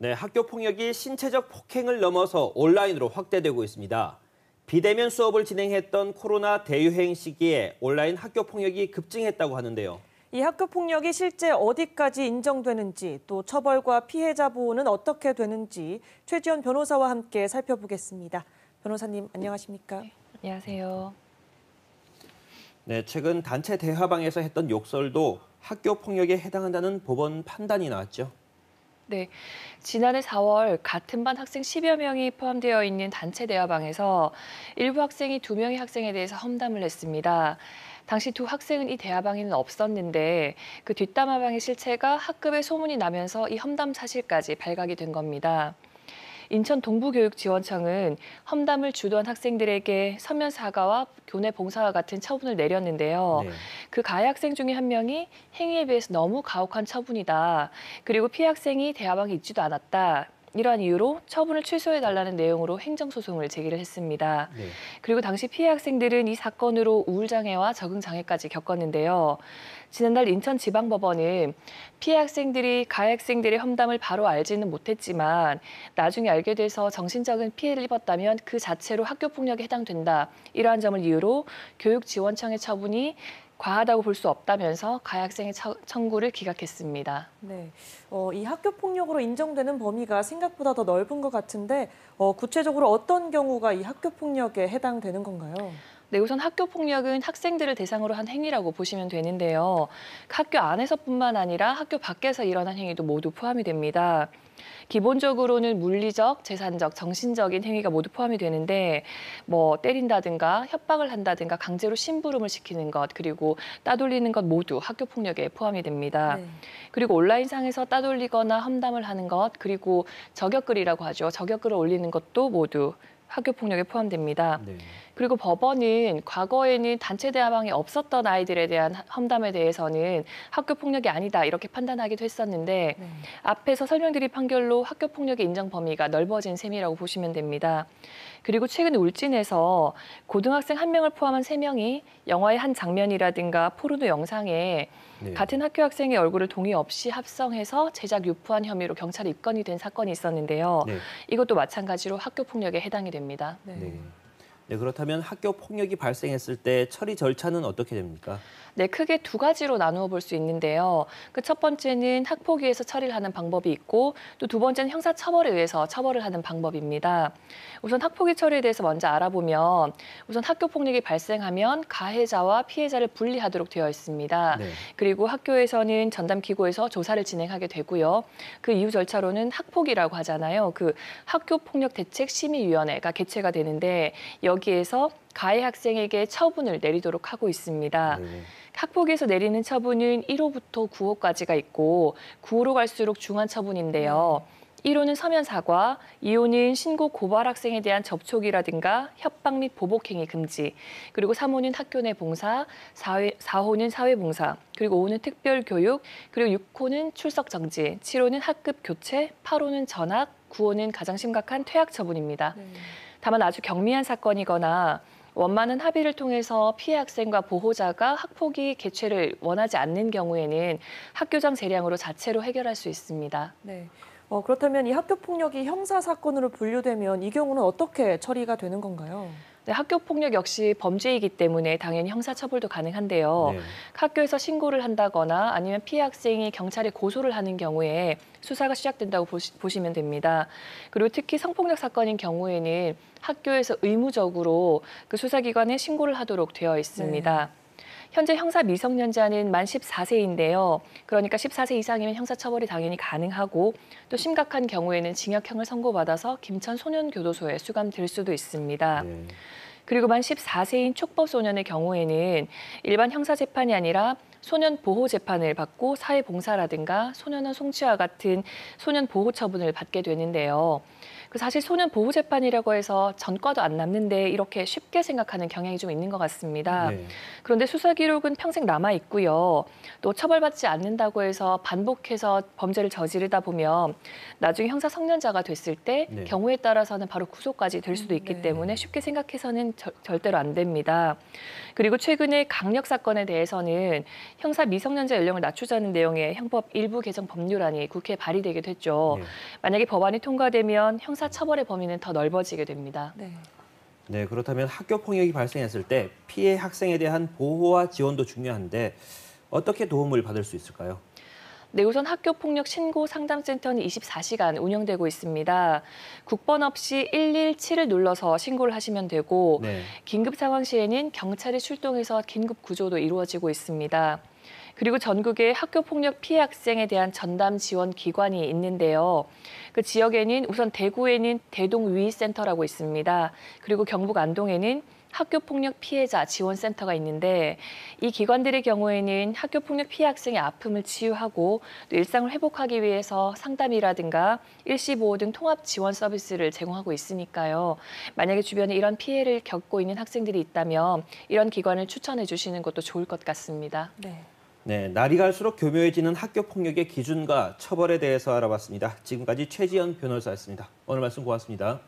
네, 학교 폭력이 신체적 폭행을 넘어서 온라인으로 확대되고 있습니다. 비대면 수업을 진행했던 코로나 대유행 시기에 온라인 학교 폭력이 급증했다고 하는데요. 이 학교 폭력이 실제 어디까지 인정되는지, 또 처벌과 피해자 보호는 어떻게 되는지 최지연 변호사와 함께 살펴보겠습니다. 변호사님, 안녕하십니까? 네, 안녕하세요. 네, 최근 단체 대화방에서 했던 욕설도 학교 폭력에 해당한다는 법원 판단이 나왔죠. 네, 지난해 4월 같은 반 학생 10여 명이 포함되어 있는 단체 대화방에서 일부 학생이 2명의 학생에 대해서 험담을 했습니다. 당시 두 학생은 이 대화방에는 없었는데 그 뒷담화방의 실체가 학급에 소문이 나면서 이 험담 사실까지 발각이 된 겁니다. 인천 동부교육지원청은 험담을 주도한 학생들에게 서면 사과와 교내 봉사와 같은 처분을 내렸는데요. 네. 그 가해 학생 중에 한 명이 행위에 비해서 너무 가혹한 처분이다. 그리고 피해 학생이 대화방에 있지도 않았다. 이러한 이유로 처분을 취소해달라는 내용으로 행정소송을 제기를 했습니다. 네. 그리고 당시 피해 학생들은 이 사건으로 우울장애와 적응장애까지 겪었는데요. 지난달 인천지방법원은 피해 학생들이 가해 학생들의 험담을 바로 알지는 못했지만 나중에 알게 돼서 정신적인 피해를 입었다면 그 자체로 학교폭력에 해당된다. 이러한 점을 이유로 교육지원청의 처분이 과하다고 볼 수 없다면서 가해 학생의 청구를 기각했습니다. 네, 이 학교 폭력으로 인정되는 범위가 생각보다 더 넓은 것 같은데 구체적으로 어떤 경우가 이 학교 폭력에 해당되는 건가요? 네, 우선 학교 폭력은 학생들을 대상으로 한 행위라고 보시면 되는데요. 학교 안에서뿐만 아니라 학교 밖에서 일어난 행위도 모두 포함이 됩니다. 기본적으로는 물리적, 재산적, 정신적인 행위가 모두 포함이 되는데 때린다든가 협박을 한다든가 강제로 심부름을 시키는 것 그리고 따돌리는 것 모두 학교 폭력에 포함이 됩니다. 네. 그리고 온라인상에서 따돌리거나 험담을 하는 것 그리고 저격글이라고 하죠. 저격글을 올리는 것도 모두 학교 폭력에 포함됩니다. 네. 그리고 법원은 과거에는 단체 대화방에 없었던 아이들에 대한 험담에 대해서는 학교 폭력이 아니다 이렇게 판단하기도 했었는데 네. 앞에서 설명드린 판결로 학교 폭력의 인정 범위가 넓어진 셈이라고 보시면 됩니다. 그리고 최근 울진에서 고등학생 1명을 포함한 3명이 영화의 한 장면이라든가 포르노 영상에 네. 같은 학교 학생의 얼굴을 동의 없이 합성해서 제작 유포한 혐의로 경찰에 입건이 된 사건이 있었는데요. 네. 이것도 마찬가지로 학교 폭력에 해당이 됩니다. 네. 네, 그렇다면 학교 폭력이 발생했을 때 처리 절차는 어떻게 됩니까? 네, 크게 두 가지로 나누어 볼 수 있는데요. 그 첫 번째는 학폭위에서 처리를 하는 방법이 있고 또 두 번째는 형사처벌에 의해서 처벌을 하는 방법입니다. 우선 학폭위 처리에 대해서 먼저 알아보면 우선 학교 폭력이 발생하면 가해자와 피해자를 분리하도록 되어 있습니다. 네. 그리고 학교에서는 전담기구에서 조사를 진행하게 되고요. 그 이후 절차로는 학폭위라고 하잖아요. 그 학교폭력대책심의위원회가 개최가 되는데 여기에서 가해 학생에게 처분을 내리도록 하고 있습니다. 네. 학폭위에서 내리는 처분은 1호부터 9호까지가 있고 9호로 갈수록 중한 처분인데요. 1호는 서면 사과, 2호는 신고 고발 학생에 대한 접촉이라든가 협박 및 보복행위 금지, 그리고 3호는 학교 내 봉사, 4호는 사회봉사, 그리고 5호는 특별교육, 그리고 6호는 출석 정지, 7호는 학급 교체, 8호는 전학, 9호는 가장 심각한 퇴학 처분입니다. 다만 아주 경미한 사건이거나 원만한 합의를 통해서 피해 학생과 보호자가 학폭위 개최를 원하지 않는 경우에는 학교장 재량으로 자체로 해결할 수 있습니다. 네. 그렇다면 이 학교 폭력이 형사 사건으로 분류되면 이 경우는 어떻게 처리가 되는 건가요? 네, 학교 폭력 역시 범죄이기 때문에 당연히 형사처벌도 가능한데요. 네. 학교에서 신고를 한다거나 아니면 피해 학생이 경찰에 고소를 하는 경우에 수사가 시작된다고 보시면 됩니다. 그리고 특히 성폭력 사건인 경우에는 학교에서 의무적으로 그 수사기관에 신고를 하도록 되어 있습니다. 현재 형사 미성년자는 만 14세인데요. 그러니까 14세 이상이면 형사처벌이 당연히 가능하고 또 심각한 경우에는 징역형을 선고받아서 김천 소년교도소에 수감될 수도 있습니다. 네. 그리고 만 14세인 촉법소년의 경우에는 일반 형사재판이 아니라 소년보호재판을 받고 사회봉사라든가 소년원 송치와 같은 소년보호 처분을 받게 되는데요. 사실 소년 보호 재판이라고 해서 전과도 안 남는데 이렇게 쉽게 생각하는 경향이 좀 있는 것 같습니다. 네. 그런데 수사 기록은 평생 남아 있고요. 또 처벌받지 않는다고 해서 반복해서 범죄를 저지르다 보면 나중에 형사 성년자가 됐을 때 네. 경우에 따라서는 바로 구속까지 될 수도 있기 네. 때문에 쉽게 생각해서는 절대로 안 됩니다. 그리고 최근에 강력 사건에 대해서는 형사 미성년자 연령을 낮추자는 내용의 형법 일부 개정 법률안이 국회에 발의되기도 했죠. 네. 만약에 법안이 통과되면 형사 처벌의 범위는 더 넓어지게 됩니다. 네. 네, 그렇다면 학교 폭력이 발생했을 때 피해 학생에 대한 보호와 지원도 중요한데 어떻게 도움을 받을 수 있을까요? 네, 우선 학교폭력 신고 상담센터는 24시간 운영되고 있습니다. 국번 없이 117을 눌러서 신고를 하시면 되고 네. 긴급 상황 시에는 경찰이 출동해서 긴급 구조도 이루어지고 있습니다. 그리고 전국에 학교폭력 피해 학생에 대한 전담 지원 기관이 있는데요. 그 지역에는 우선 대구에는 대동위센터라고 있습니다. 그리고 경북 안동에는 학교폭력 피해자 지원센터가 있는데 이 기관들의 경우에는 학교폭력 피해 학생의 아픔을 치유하고 또 일상을 회복하기 위해서 상담이라든가 일시보호 등 통합 지원 서비스를 제공하고 있으니까요. 만약에 주변에 이런 피해를 겪고 있는 학생들이 있다면 이런 기관을 추천해 주시는 것도 좋을 것 같습니다. 네. 네, 날이 갈수록 교묘해지는 학교 폭력의 기준과 처벌에 대해서 알아봤습니다. 지금까지 최지연 변호사였습니다. 오늘 말씀 고맙습니다.